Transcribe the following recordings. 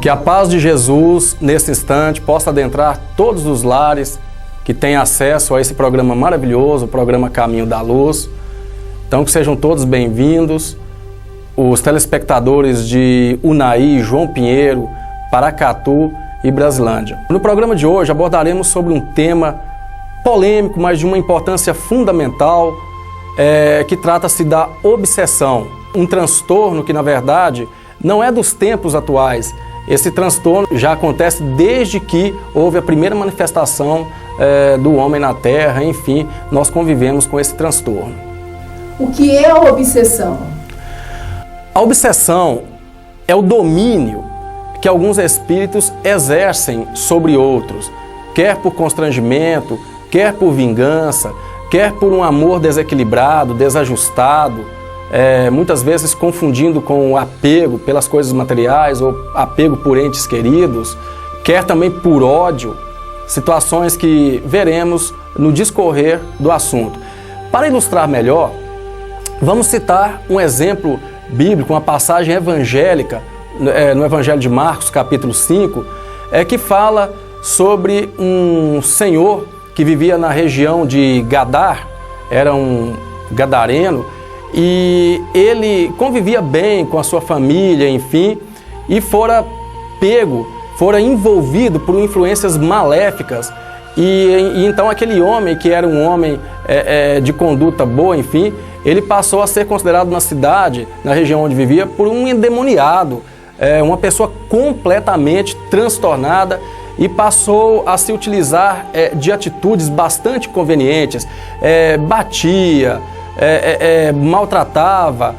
Que a paz de Jesus, nesse instante, possa adentrar todos os lares que têm acesso a esse programa maravilhoso, o programa Caminho da Luz. Então, que sejam todos bem-vindos, os telespectadores de Unai, João Pinheiro, Paracatu e Brasilândia. No programa de hoje abordaremos sobre um tema polêmico, mas de uma importância fundamental, que trata-se da obsessão. Um transtorno que, na verdade, não é dos tempos atuais. Esse transtorno já acontece desde que houve a primeira manifestação do homem na Terra. Enfim, nós convivemos com esse transtorno. O que é a obsessão? A obsessão é o domínio que alguns espíritos exercem sobre outros, quer por constrangimento, quer por vingança, quer por um amor desequilibrado, desajustado, muitas vezes confundindo com o apego pelas coisas materiais ou apego por entes queridos, quer também por ódio, situações que veremos no discorrer do assunto. Para ilustrar melhor, vamos citar um exemplo bíblico, uma passagem evangélica, no Evangelho de Marcos, capítulo 5, que fala sobre um senhor que vivia na região de Gadar, era um gadareno, e ele convivia bem com a sua família, enfim, e fora envolvido por influências maléficas. E então aquele homem, que era um homem de conduta boa, enfim, ele passou a ser considerado na cidade, na região onde vivia, por um endemoniado, uma pessoa completamente transtornada, e passou a se utilizar de atitudes bastante convenientes, batia, maltratava,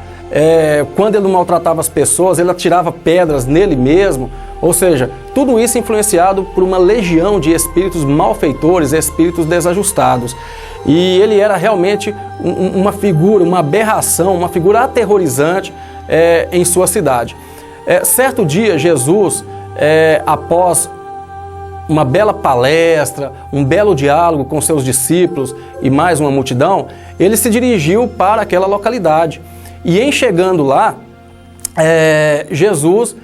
quando ele não maltratava as pessoas, ele atirava pedras nele mesmo, ou seja, tudo isso influenciado por uma legião de espíritos malfeitores, espíritos desajustados. E ele era realmente uma figura, uma aberração, uma figura aterrorizante em sua cidade. Certo dia, Jesus, após uma bela palestra, um belo diálogo com seus discípulos e mais uma multidão, ele se dirigiu para aquela localidade. E em chegando lá, Jesus,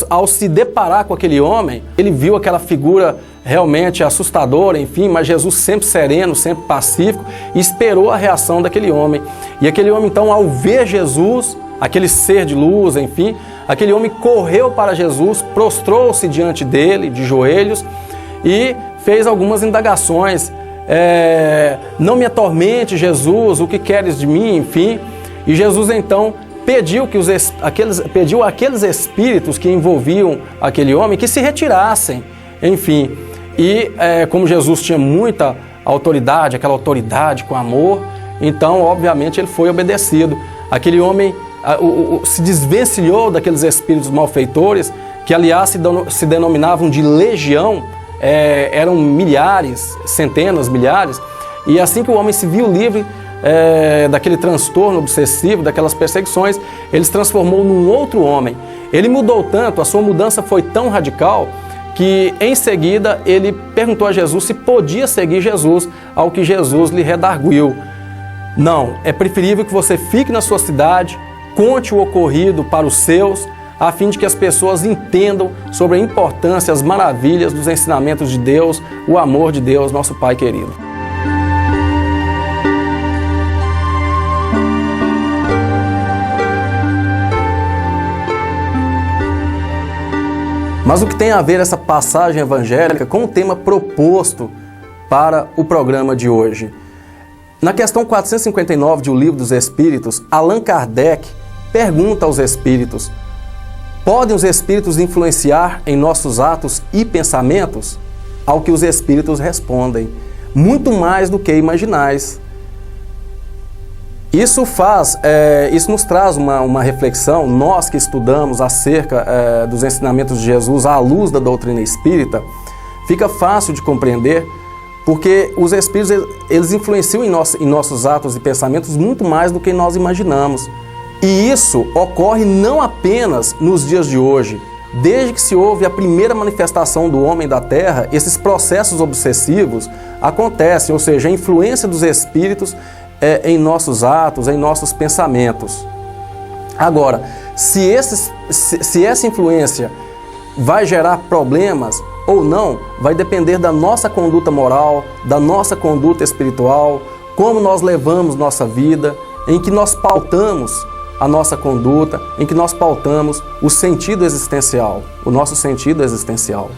ao se deparar com aquele homem, ele viu aquela figura realmente assustadora, enfim, mas Jesus sempre sereno, sempre pacífico, e esperou a reação daquele homem. E aquele homem, então, ao ver Jesus, aquele ser de luz, enfim, aquele homem correu para Jesus, prostrou-se diante dele, de joelhos, e fez algumas indagações. Não me atormente, Jesus, o que queres de mim, enfim. E Jesus, então, pediu àqueles espíritos que envolviam aquele homem que se retirassem, enfim. E como Jesus tinha muita autoridade, aquela autoridade com amor, então, obviamente, ele foi obedecido. Aquele homem se desvencilhou daqueles espíritos malfeitores, que aliás se denominavam de legião, eram milhares, centenas, milhares, e assim que o homem se viu livre daquele transtorno obsessivo, daquelas perseguições, ele se transformou num outro homem. Ele mudou tanto, a sua mudança foi tão radical, que em seguida ele perguntou a Jesus se podia seguir Jesus, ao que Jesus lhe redarguiu: não, é preferível que você fique na sua cidade, conte o ocorrido para os seus, a fim de que as pessoas entendam sobre a importância, as maravilhas dos ensinamentos de Deus, o amor de Deus, nosso Pai querido. Mas o que tem a ver essa passagem evangélica com o tema proposto para o programa de hoje? Na questão 459 de O Livro dos Espíritos, Allan Kardec pergunta aos espíritos: podem os espíritos influenciar em nossos atos e pensamentos? Ao que os espíritos respondem: muito mais do que imaginais. Isso nos traz uma reflexão. Nós que estudamos acerca dos ensinamentos de Jesus à luz da doutrina espírita, fica fácil de compreender, porque os espíritos eles influenciam em nossos atos e pensamentos muito mais do que nós imaginamos. E isso ocorre não apenas nos dias de hoje. Desde que se houve a primeira manifestação do homem da Terra, esses processos obsessivos acontecem, ou seja, a influência dos espíritos em nossos atos, em nossos pensamentos. Agora, se essa influência vai gerar problemas ou não, vai depender da nossa conduta moral, da nossa conduta espiritual, como nós levamos nossa vida, em que nós pautamos a nossa conduta, em que nós pautamos o sentido existencial, o nosso sentido existencial.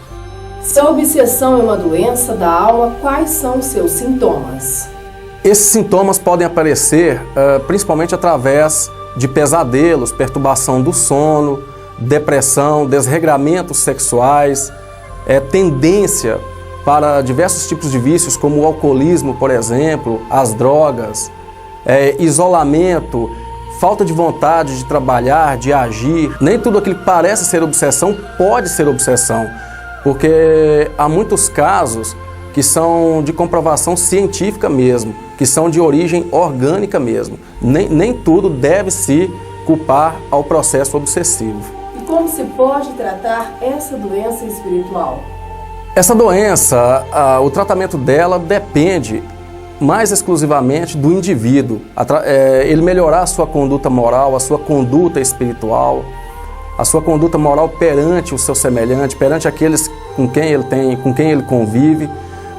Se a obsessão é uma doença da alma, quais são os seus sintomas? Esses sintomas podem aparecer principalmente através de pesadelos, perturbação do sono, depressão, desregramentos sexuais, tendência para diversos tipos de vícios, como o alcoolismo, por exemplo, as drogas, isolamento, falta de vontade de trabalhar, de agir. Nem tudo aquilo que parece ser obsessão pode ser obsessão, porque há muitos casos que são de comprovação científica mesmo, que são de origem orgânica mesmo. Nem tudo deve se culpar ao processo obsessivo. E como se pode tratar essa doença espiritual? Essa doença, o tratamento dela depende mais exclusivamente do indivíduo. Ele melhorar a sua conduta moral, a sua conduta espiritual, a sua conduta moral perante o seu semelhante, perante aqueles com quem ele convive.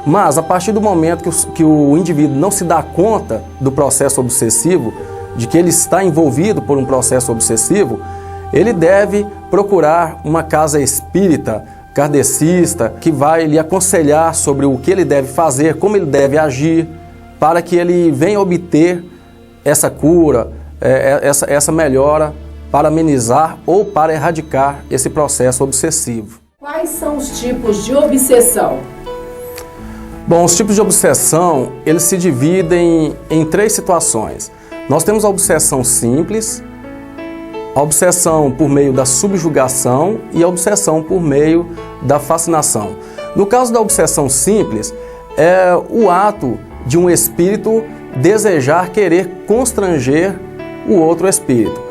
Mas a partir do momento que o indivíduo não se dá conta do processo obsessivo, de que ele está envolvido por um processo obsessivo, ele deve procurar uma casa espírita, kardecista, que vai lhe aconselhar sobre o que ele deve fazer, como ele deve agir, para que ele venha obter essa cura, essa melhora, para amenizar ou para erradicar esse processo obsessivo. Quais são os tipos de obsessão? Bom, os tipos de obsessão, eles se dividem em 3 situações. Nós temos a obsessão simples, a obsessão por meio da subjugação e a obsessão por meio da fascinação. No caso da obsessão simples, é o ato de um espírito desejar querer constranger o outro espírito.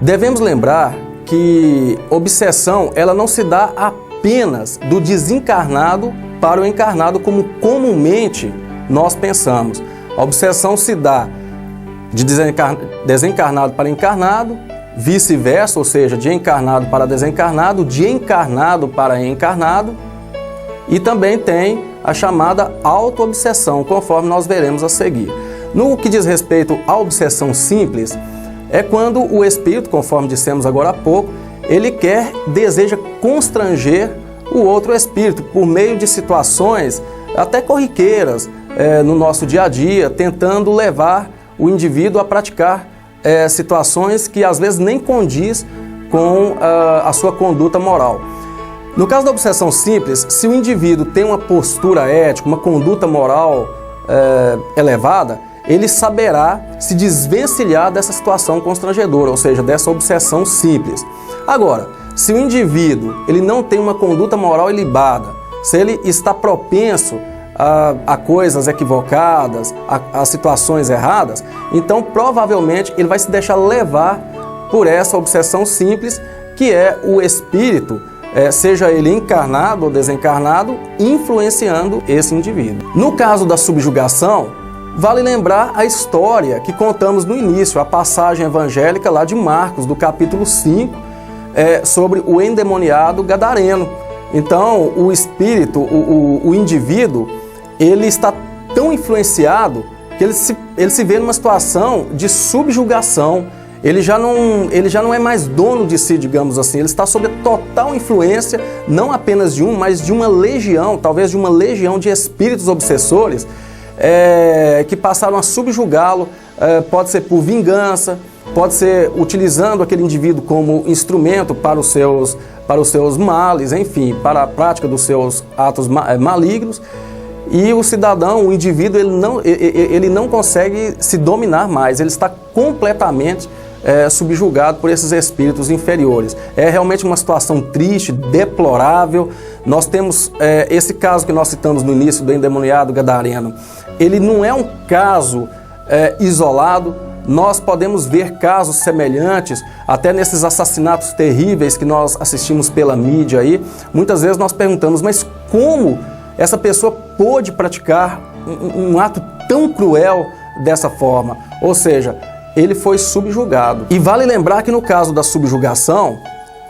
Devemos lembrar que obsessão ela não se dá apenas do desencarnado para o encarnado, como comumente nós pensamos. A obsessão se dá de desencarnado para encarnado, vice-versa, ou seja, de encarnado para desencarnado, de encarnado para encarnado, e também tem a chamada auto-obsessão, conforme nós veremos a seguir. No que diz respeito à obsessão simples, é quando o espírito, conforme dissemos agora há pouco, ele deseja constranger o outro espírito por meio de situações até corriqueiras no nosso dia a dia, tentando levar o indivíduo a praticar situações que às vezes nem condiz com a sua conduta moral. No caso da obsessão simples, se o indivíduo tem uma postura ética, uma conduta moral elevada, ele saberá se desvencilhar dessa situação constrangedora, ou seja, dessa obsessão simples. Agora, se o indivíduo ele não tem uma conduta moral ilibada, se ele está propenso a coisas equivocadas, a situações erradas, então provavelmente ele vai se deixar levar por essa obsessão simples, que é o espírito, seja ele encarnado ou desencarnado, influenciando esse indivíduo. No caso da subjugação, vale lembrar a história que contamos no início, a passagem evangélica lá de Marcos, do capítulo 5, sobre o endemoniado gadareno. Então, o espírito, o indivíduo, ele está tão influenciado que ele se vê numa situação de subjugação. Ele já não é mais dono de si, digamos assim. Ele está sob a total influência, não apenas de mas de uma legião, talvez de uma legião de espíritos obsessores que passaram a subjugá-lo. Pode ser por vingança, pode ser utilizando aquele indivíduo como instrumento para os seus males, enfim, para a prática dos seus atos malignos. E o cidadão, o indivíduo, ele não consegue se dominar mais, ele está completamente subjugado por esses espíritos inferiores. É realmente uma situação triste, deplorável. Nós temos esse caso que nós citamos no início do endemoniado gadareno. Ele não é um caso isolado. Nós podemos ver casos semelhantes até nesses assassinatos terríveis que nós assistimos pela mídia aí. Muitas vezes nós perguntamos, mas como essa pessoa pôde praticar um ato tão cruel dessa forma? Ou seja, ele foi subjugado. E vale lembrar que no caso da subjugação,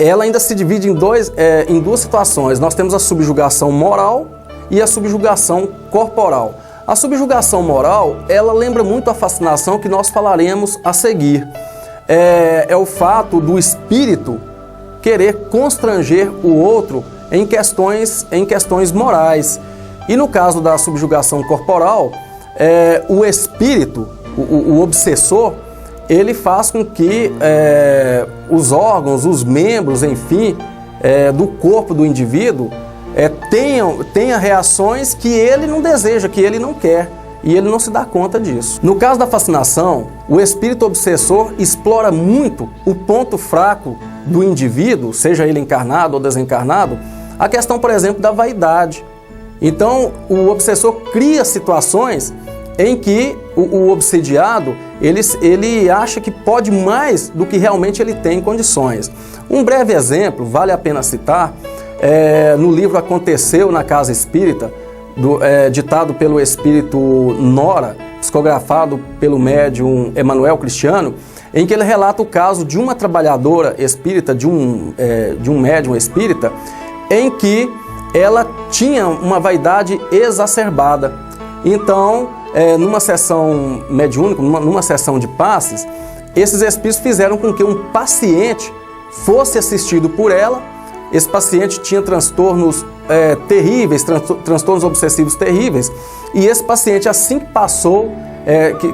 ela ainda se divide em duas situações. Nós temos a subjugação moral e a subjugação corporal. A subjugação moral, ela lembra muito a fascinação que nós falaremos a seguir. É o fato do espírito querer constranger o outro em questões morais. E no caso da subjugação corporal, o espírito, o obsessor, ele faz com que os órgãos, os membros, enfim, do corpo do indivíduo tenha reações que ele não deseja, que ele não quer, e ele não se dá conta disso. No caso da fascinação, o espírito obsessor explora muito o ponto fraco do indivíduo, seja ele encarnado ou desencarnado, a questão, por exemplo, da vaidade. Então, o obsessor cria situações em que o obsediado, ele acha que pode mais do que realmente ele tem condições. Um breve exemplo, vale a pena citar, no livro Aconteceu na Casa Espírita, ditado pelo espírito Nora, psicografado pelo médium Emanuel Cristiano, em que ele relata o caso de uma trabalhadora espírita, de um médium espírita, em que ela tinha uma vaidade exacerbada. Então, numa sessão mediúnica, numa sessão de passes, esses espíritos fizeram com que um paciente fosse assistido por ela. Esse paciente tinha transtornos terríveis, transtornos obsessivos terríveis, e esse paciente, assim que passou,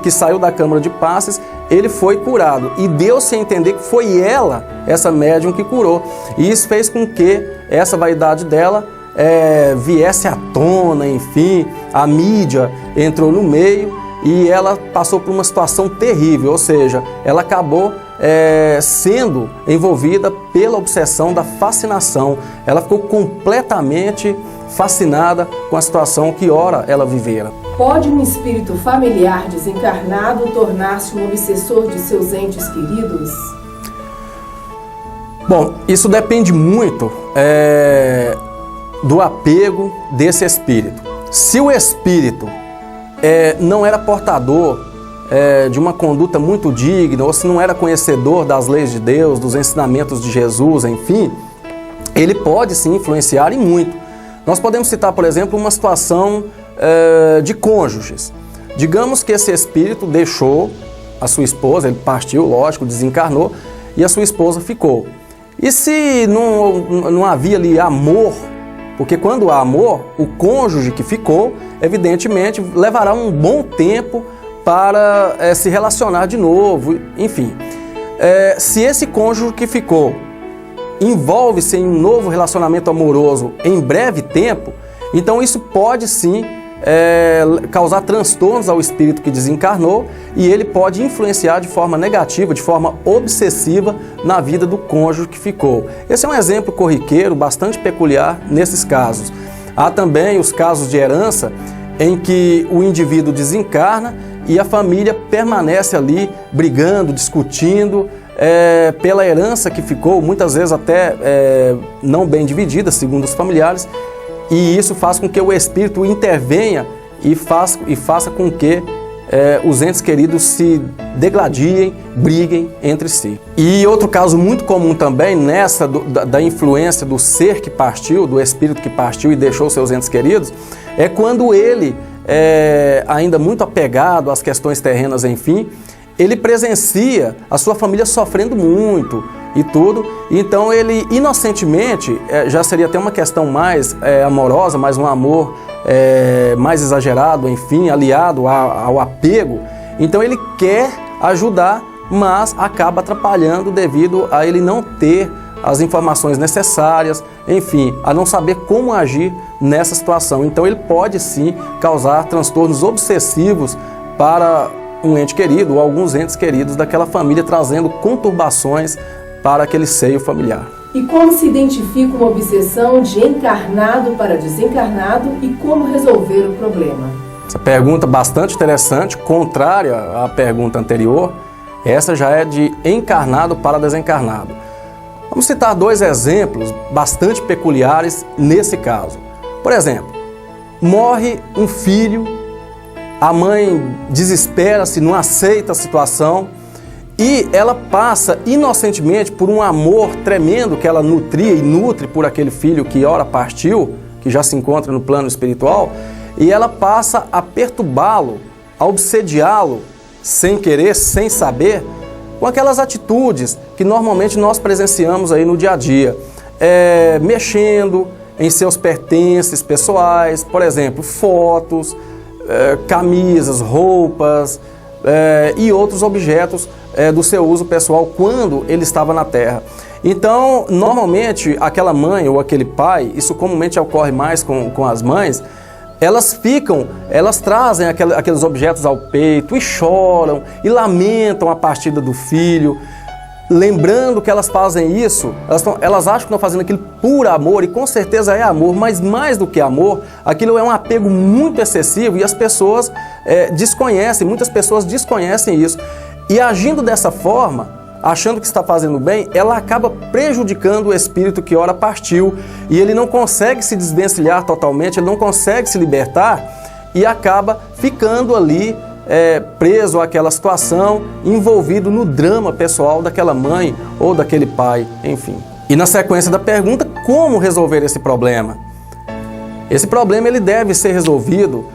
que saiu da câmara de passes, ele foi curado, e deu-se a entender que foi ela, essa médium, que curou, e isso fez com que essa vaidade dela viesse à tona, enfim, a mídia entrou no meio, e ela passou por uma situação terrível, ou seja, ela acabou sendo envolvida pela obsessão da fascinação. Ela ficou completamente fascinada com a situação que ora ela vivera. Pode um espírito familiar desencarnado tornar-se um obsessor de seus entes queridos? Bom, isso depende muito do apego desse espírito. Se o espírito não era portador de uma conduta muito digna, ou se não era conhecedor das leis de Deus, dos ensinamentos de Jesus, enfim, ele pode sim influenciar e muito. Nós podemos citar, por exemplo, uma situação de cônjuges. Digamos que esse espírito deixou a sua esposa, ele partiu, lógico, desencarnou, e a sua esposa ficou. E se não havia ali amor, porque quando há amor, o cônjuge que ficou, evidentemente, levará um bom tempo para se relacionar de novo, enfim. Se esse cônjuge que ficou envolve-se em um novo relacionamento amoroso em breve tempo, então isso pode sim causar transtornos ao espírito que desencarnou, e ele pode influenciar de forma negativa, de forma obsessiva na vida do cônjuge que ficou. Esse é um exemplo corriqueiro, bastante peculiar nesses casos. Há também os casos de herança em que o indivíduo desencarna e a família permanece ali brigando, discutindo pela herança que ficou, muitas vezes até não bem dividida, segundo os familiares, e isso faz com que o espírito intervenha e faça com que os entes queridos se degladiem, briguem entre si. E outro caso muito comum também, da influência do ser que partiu, do espírito que partiu e deixou seus entes queridos, é quando ele, ainda muito apegado às questões terrenas, enfim, ele presencia a sua família sofrendo muito e tudo, então ele inocentemente, já seria até uma questão mais amorosa, mais um amor mais exagerado, enfim, aliado ao apego, então ele quer ajudar, mas acaba atrapalhando devido a ele não ter as informações necessárias, enfim, a não saber como agir nessa situação. Então ele pode sim causar transtornos obsessivos para um ente querido ou alguns entes queridos daquela família, trazendo conturbações para aquele seio familiar. E como se identifica uma obsessão de encarnado para desencarnado e como resolver o problema? Essa pergunta bastante interessante, contrária à pergunta anterior. Essa já é de encarnado para desencarnado. Vamos citar dois exemplos bastante peculiares nesse caso. Por exemplo, morre um filho, a mãe desespera-se, não aceita a situação E ela passa inocentemente por um amor tremendo que ela nutria e nutre por aquele filho que ora partiu, que já se encontra no plano espiritual, e ela passa a perturbá-lo, a obsediá-lo, sem querer, sem saber, com aquelas atitudes que normalmente nós presenciamos aí no dia a dia, mexendo em seus pertences pessoais, por exemplo, fotos, camisas, roupas e outros objetos do seu uso pessoal quando ele estava na terra. Então, normalmente, aquela mãe ou aquele pai, isso comumente ocorre mais com as mães, elas trazem aqueles objetos ao peito e choram e lamentam a partida do filho, lembrando que elas fazem isso, elas acham que estão fazendo aquilo por amor, e com certeza é amor, mas mais do que amor, aquilo é um apego muito excessivo e as pessoas desconhecem, muitas pessoas desconhecem isso. E agindo dessa forma, achando que está fazendo bem, ela acaba prejudicando o espírito que ora partiu, e ele não consegue se desvencilhar totalmente, ele não consegue se libertar e acaba ficando ali preso àquela situação, envolvido no drama pessoal daquela mãe ou daquele pai, enfim. E na sequência da pergunta, como resolver esse problema? Esse problema ele deve ser resolvido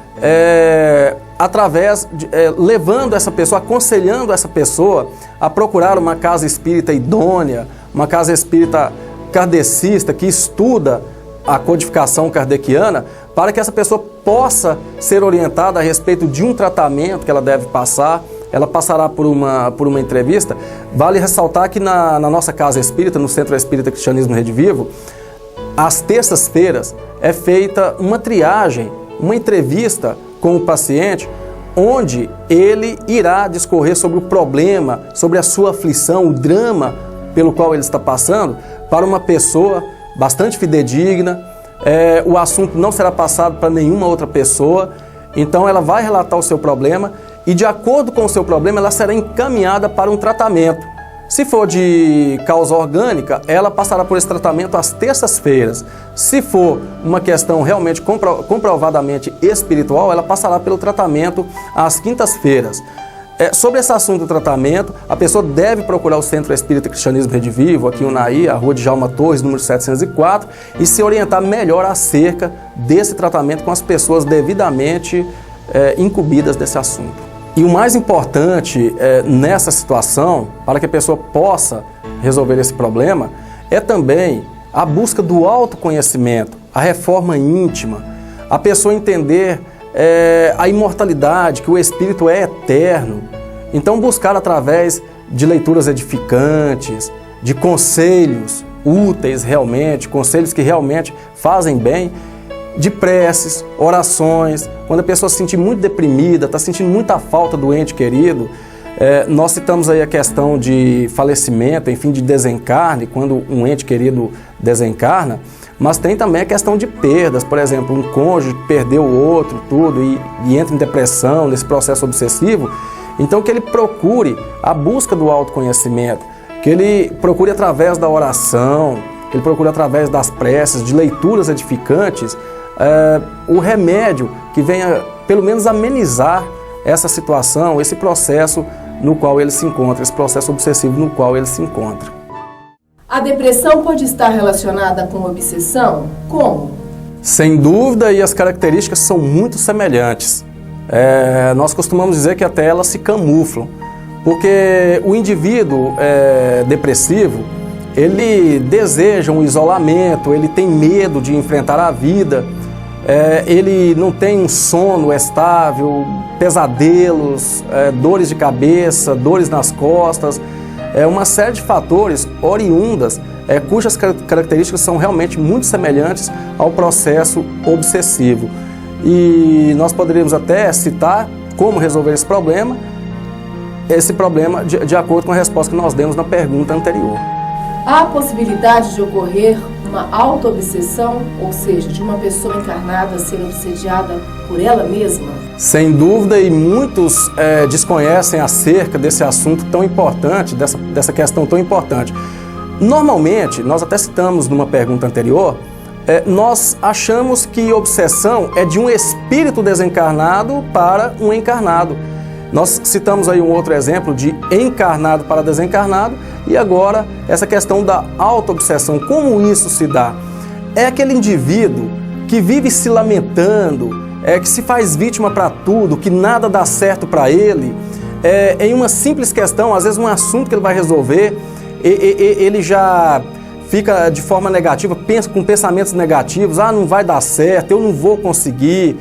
através de, levando essa pessoa, aconselhando essa pessoa a procurar uma casa espírita idônea, uma casa espírita kardecista que estuda a codificação kardeciana, para que essa pessoa possa ser orientada a respeito de um tratamento que ela deve passar. Ela passará por uma entrevista. Vale ressaltar que na nossa casa espírita, no Centro Espírita Cristianismo Rede Vivo, às terças-feiras é feita uma triagem, uma entrevista com o paciente, onde ele irá discorrer sobre o problema, sobre a sua aflição, o drama pelo qual ele está passando, para uma pessoa bastante fidedigna. O assunto não será passado para nenhuma outra pessoa, então ela vai relatar o seu problema e, de acordo com o seu problema, ela será encaminhada para um tratamento. Se for de causa orgânica, ela passará por esse tratamento às terças-feiras. Se for uma questão realmente comprovadamente espiritual, ela passará pelo tratamento às quintas-feiras. Sobre esse assunto do tratamento, a pessoa deve procurar o Centro Espírita Cristianismo Rede Vivo, aqui em Unai, a Rua de Djalma Torres, número 704, e se orientar melhor acerca desse tratamento com as pessoas devidamente incumbidas desse assunto. E o mais importante nessa situação, para que a pessoa possa resolver esse problema, é também a busca do autoconhecimento, a reforma íntima, a pessoa entender a imortalidade, que o espírito é eterno. Então buscar através de leituras edificantes, de conselhos úteis realmente, conselhos que realmente fazem bem, de preces, orações. Quando a pessoa se sentir muito deprimida, está sentindo muita falta do ente querido, nós citamos aí a questão de falecimento, enfim, de desencarne, quando um ente querido desencarna, mas tem também a questão de perdas, por exemplo, um cônjuge que perdeu o outro, tudo, e entra em depressão, nesse processo obsessivo. Então que ele procure a busca do autoconhecimento, que ele procure através da oração, que ele procure através das preces, de leituras edificantes, o remédio que venha pelo menos amenizar essa situação, esse processo no qual ele se encontra, esse processo obsessivo no qual ele se encontra. A depressão pode estar relacionada com obsessão? Como? Sem dúvida, e as características são muito semelhantes. Nós costumamos dizer que até elas se camuflam, porque o indivíduo depressivo, ele deseja um isolamento, ele tem medo de enfrentar a vida, ele não tem um sono estável, pesadelos, dores de cabeça, dores nas costas, uma série de fatores oriundas cujas características são realmente muito semelhantes ao processo obsessivo. E nós poderíamos até citar como resolver esse problema de acordo com a resposta que nós demos na pergunta anterior. Há a possibilidade de ocorrer uma auto-obsessão, ou seja, de uma pessoa encarnada ser obsediada por ela mesma? Sem dúvida, e muitos desconhecem acerca desse assunto tão importante, dessa questão tão importante. Normalmente, nós até citamos numa pergunta anterior, nós achamos que obsessão é de um espírito desencarnado para um encarnado. Nós citamos aí um outro exemplo de encarnado para desencarnado e agora essa questão da auto-obsessão. Como isso se dá? É aquele indivíduo que vive se lamentando, que se faz vítima para tudo, que nada dá certo para ele, em uma simples questão, às vezes um assunto que ele vai resolver, ele já fica de forma negativa, pensa com pensamentos negativos, não vai dar certo, eu não vou conseguir,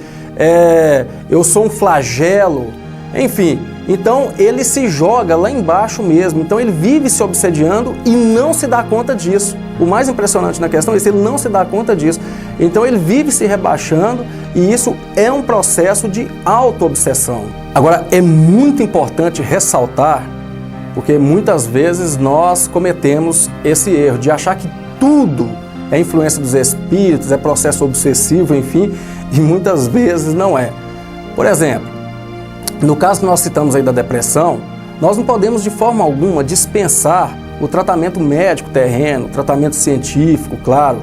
eu sou um flagelo. Enfim, então ele se joga lá embaixo mesmo, então ele vive se obsediando e não se dá conta disso. O mais impressionante na questão é isso, ele não se dá conta disso. Então ele vive se rebaixando e isso é um processo de auto-obsessão. Agora, é muito importante ressaltar, porque muitas vezes nós cometemos esse erro de achar que tudo é influência dos espíritos, é processo obsessivo, enfim, e muitas vezes não é. Por exemplo, no caso que nós citamos aí da depressão, nós não podemos de forma alguma dispensar o tratamento médico terreno, o tratamento científico, claro,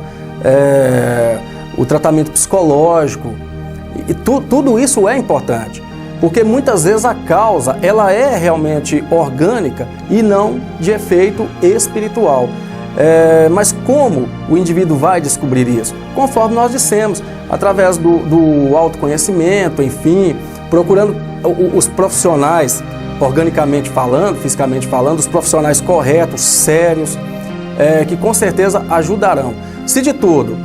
o tratamento psicológico, e tudo isso é importante, porque muitas vezes a causa ela é realmente orgânica e não de efeito espiritual. Mas como o indivíduo vai descobrir isso? Conforme nós dissemos, através do autoconhecimento, enfim, procurando os profissionais, organicamente falando, fisicamente falando, os profissionais corretos, sérios, que com certeza ajudarão. Se de tudo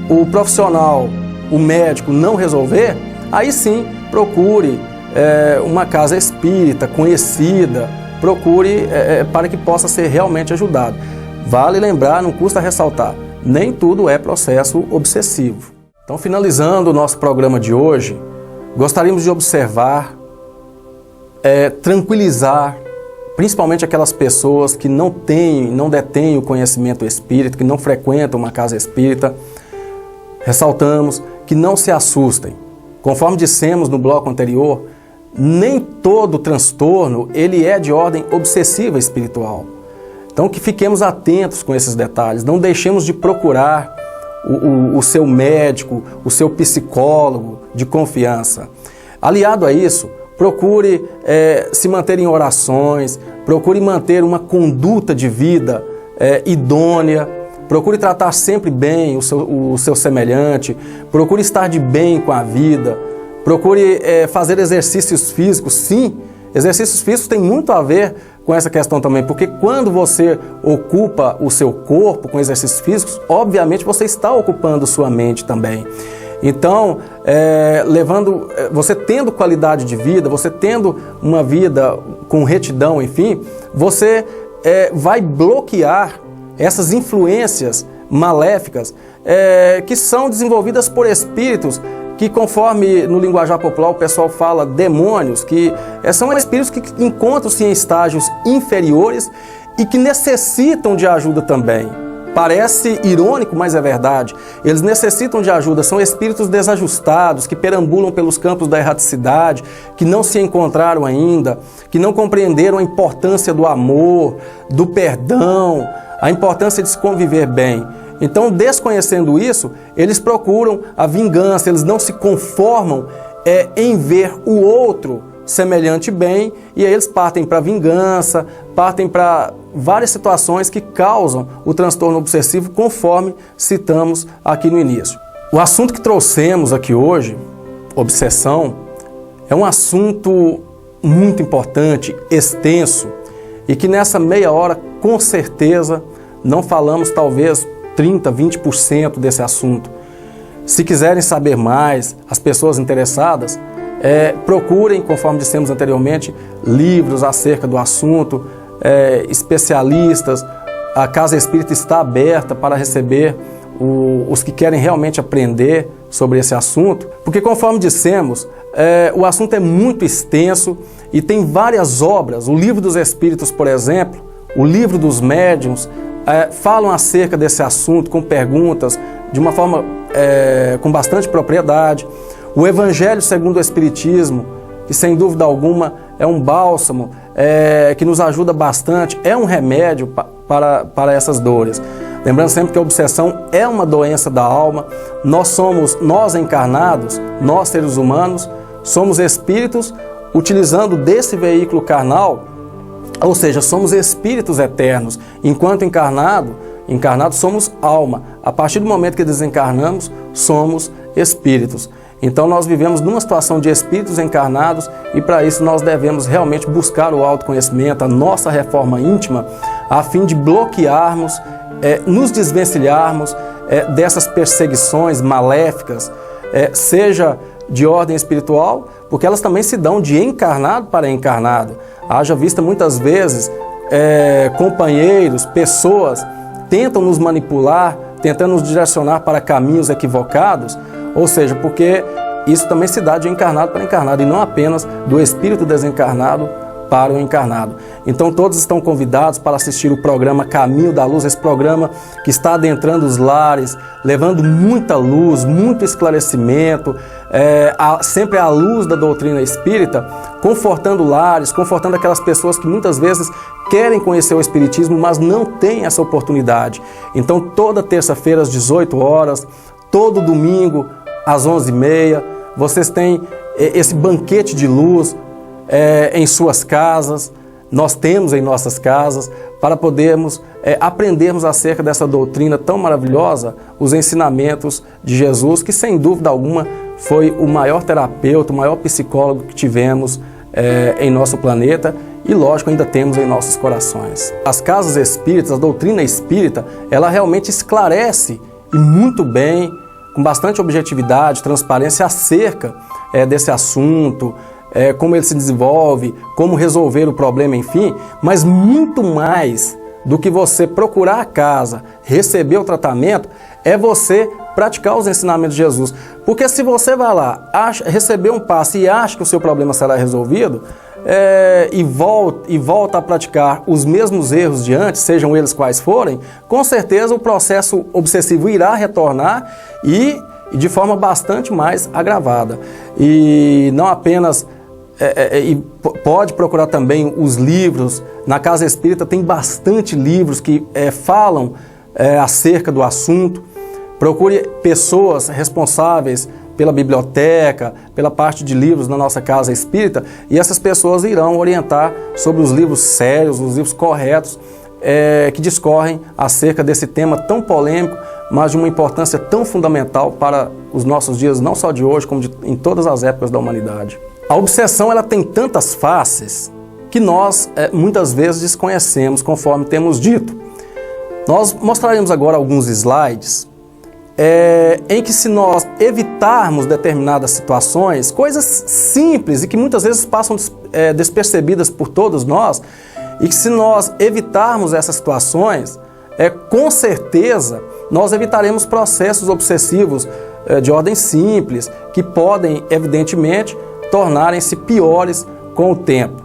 o profissional, o médico não resolver, aí sim procure uma casa espírita conhecida, procure para que possa ser realmente ajudado. Vale lembrar, não custa ressaltar, nem tudo é processo obsessivo. Então, finalizando o nosso programa de hoje, gostaríamos de observar, tranquilizar, principalmente aquelas pessoas que não detêm o conhecimento espírita, que não frequentam uma casa espírita. Ressaltamos que não se assustem. Conforme dissemos no bloco anterior, nem todo transtorno ele é de ordem obsessiva espiritual. Então que fiquemos atentos com esses detalhes, não deixemos de procurar o seu médico, o seu psicólogo de confiança. Aliado a isso, procure se manter em orações, procure manter uma conduta de vida idônea, procure tratar sempre bem o seu semelhante, procure estar de bem com a vida, procure fazer exercícios físicos. Sim, exercícios físicos têm muito a ver com essa questão também, porque quando você ocupa o seu corpo com exercícios físicos, obviamente você está ocupando sua mente também. Então, você tendo qualidade de vida, você tendo uma vida com retidão, enfim, você vai bloquear essas influências maléficas que são desenvolvidas por espíritos que, conforme no linguajar popular o pessoal fala demônios, que são espíritos que encontram-se em estágios inferiores e que necessitam de ajuda também. Parece irônico, mas é verdade. Eles necessitam de ajuda, são espíritos desajustados, que perambulam pelos campos da erraticidade, que não se encontraram ainda, que não compreenderam a importância do amor, do perdão, a importância de se conviver bem. Então, desconhecendo isso, eles procuram a vingança, eles não se conformam em ver o outro semelhante bem, e aí eles partem para a vingança, partem para várias situações que causam o transtorno obsessivo, conforme citamos aqui no início. O assunto que trouxemos aqui hoje, obsessão, é um assunto muito importante, extenso, e que nessa meia hora, com certeza, não falamos talvez 30%, 20% desse assunto. Se quiserem saber mais, as pessoas interessadas, procurem, conforme dissemos anteriormente, livros acerca do assunto, especialistas. A Casa Espírita está aberta para receber os que querem realmente aprender sobre esse assunto, porque, conforme dissemos, o assunto é muito extenso e tem várias obras. O Livro dos Espíritos, por exemplo, o Livro dos Médiuns, falam acerca desse assunto com perguntas de uma forma com bastante propriedade. O Evangelho segundo o Espiritismo, que sem dúvida alguma é um bálsamo, que nos ajuda bastante, é um remédio para essas dores. Lembrando sempre que a obsessão é uma doença da alma. Nós encarnados, nós seres humanos, somos espíritos utilizando desse veículo carnal, ou seja, somos espíritos eternos. Enquanto encarnados somos alma. A partir do momento que desencarnamos, somos espíritos. Então nós vivemos numa situação de espíritos encarnados e para isso nós devemos realmente buscar o autoconhecimento, a nossa reforma íntima, a fim de bloquearmos, nos desvencilharmos dessas perseguições maléficas, seja de ordem espiritual, porque elas também se dão de encarnado para encarnado. Haja vista muitas vezes companheiros, pessoas tentam nos manipular, tentando nos direcionar para caminhos equivocados, ou seja, porque isso também se dá de encarnado para encarnado e não apenas do espírito desencarnado para o encarnado. Então todos estão convidados para assistir o programa Caminho da Luz, esse programa que está adentrando os lares, levando muita luz, muito esclarecimento, sempre à luz da doutrina espírita, confortando lares, confortando aquelas pessoas que muitas vezes querem conhecer o Espiritismo, mas não têm essa oportunidade. Então toda terça-feira às 18 horas, todo domingo às 11h30, vocês têm esse banquete de luz em suas casas, nós temos em nossas casas, para podermos aprendermos acerca dessa doutrina tão maravilhosa, os ensinamentos de Jesus, que sem dúvida alguma foi o maior terapeuta, o maior psicólogo que tivemos em nosso planeta e, lógico, ainda temos em nossos corações. As casas espíritas, a doutrina espírita, ela realmente esclarece e muito bem, com bastante objetividade, transparência acerca desse assunto, como ele se desenvolve, como resolver o problema, enfim, mas muito mais do que você procurar a casa, receber o tratamento, é você praticar os ensinamentos de Jesus. Porque se você vai lá, receber um passe e acha que o seu problema será resolvido, e volta a praticar os mesmos erros de antes, sejam eles quais forem, com certeza o processo obsessivo irá retornar e de forma bastante mais agravada. E não apenas... pode procurar também os livros. Na Casa Espírita tem bastante livros que falam acerca do assunto. Procure pessoas responsáveis pela biblioteca, pela parte de livros na nossa Casa Espírita, e essas pessoas irão orientar sobre os livros sérios, os livros corretos, que discorrem acerca desse tema tão polêmico, mas de uma importância tão fundamental para os nossos dias, não só de hoje, como em todas as épocas da humanidade. A obsessão ela tem tantas faces que nós muitas vezes desconhecemos, conforme temos dito. Nós mostraremos agora alguns slides em que, se nós evitarmos determinadas situações, coisas simples e que muitas vezes passam despercebidas por todos nós, e que se nós evitarmos essas situações, com certeza nós evitaremos processos obsessivos de ordem simples, que podem, evidentemente, tornarem-se piores com o tempo.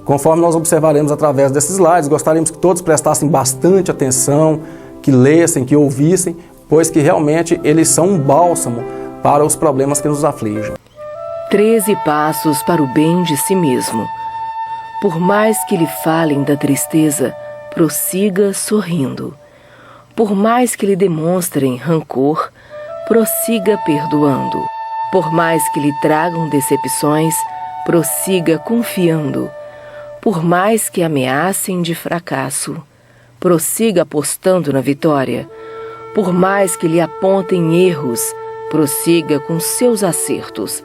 Conforme nós observaremos através desses slides, gostaríamos que todos prestassem bastante atenção, que lessem, que ouvissem, pois que realmente eles são um bálsamo para os problemas que nos afligem. 13 passos para o bem de si mesmo. Por mais que lhe falem da tristeza, prossiga sorrindo. Por mais que lhe demonstrem rancor, prossiga perdoando. Por mais que lhe tragam decepções, prossiga confiando. Por mais que ameacem de fracasso, prossiga apostando na vitória. Por mais que lhe apontem erros, prossiga com seus acertos.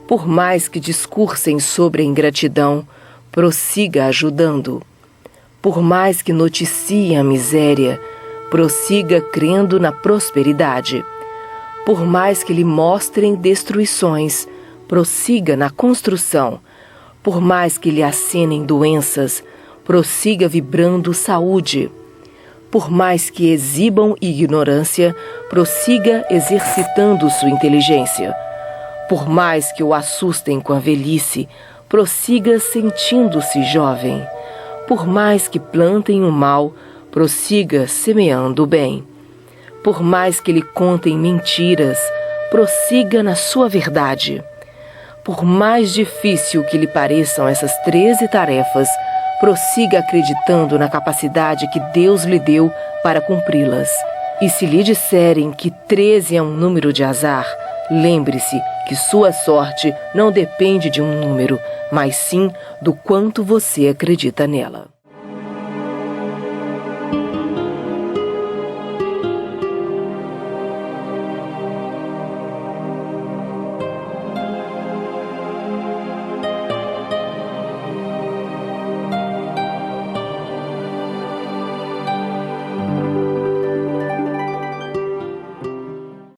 Por mais que discursem sobre a ingratidão, prossiga ajudando. Por mais que noticiem a miséria, prossiga crendo na prosperidade. Por mais que lhe mostrem destruições, prossiga na construção. Por mais que lhe acenem doenças, prossiga vibrando saúde. Por mais que exibam ignorância, prossiga exercitando sua inteligência. Por mais que o assustem com a velhice, prossiga sentindo-se jovem. Por mais que plantem o mal, prossiga semeando o bem. Por mais que lhe contem mentiras, prossiga na sua verdade. Por mais difícil que lhe pareçam essas 13 tarefas, prossiga acreditando na capacidade que Deus lhe deu para cumpri-las. E se lhe disserem que 13 é um número de azar, lembre-se que sua sorte não depende de um número, mas sim do quanto você acredita nela.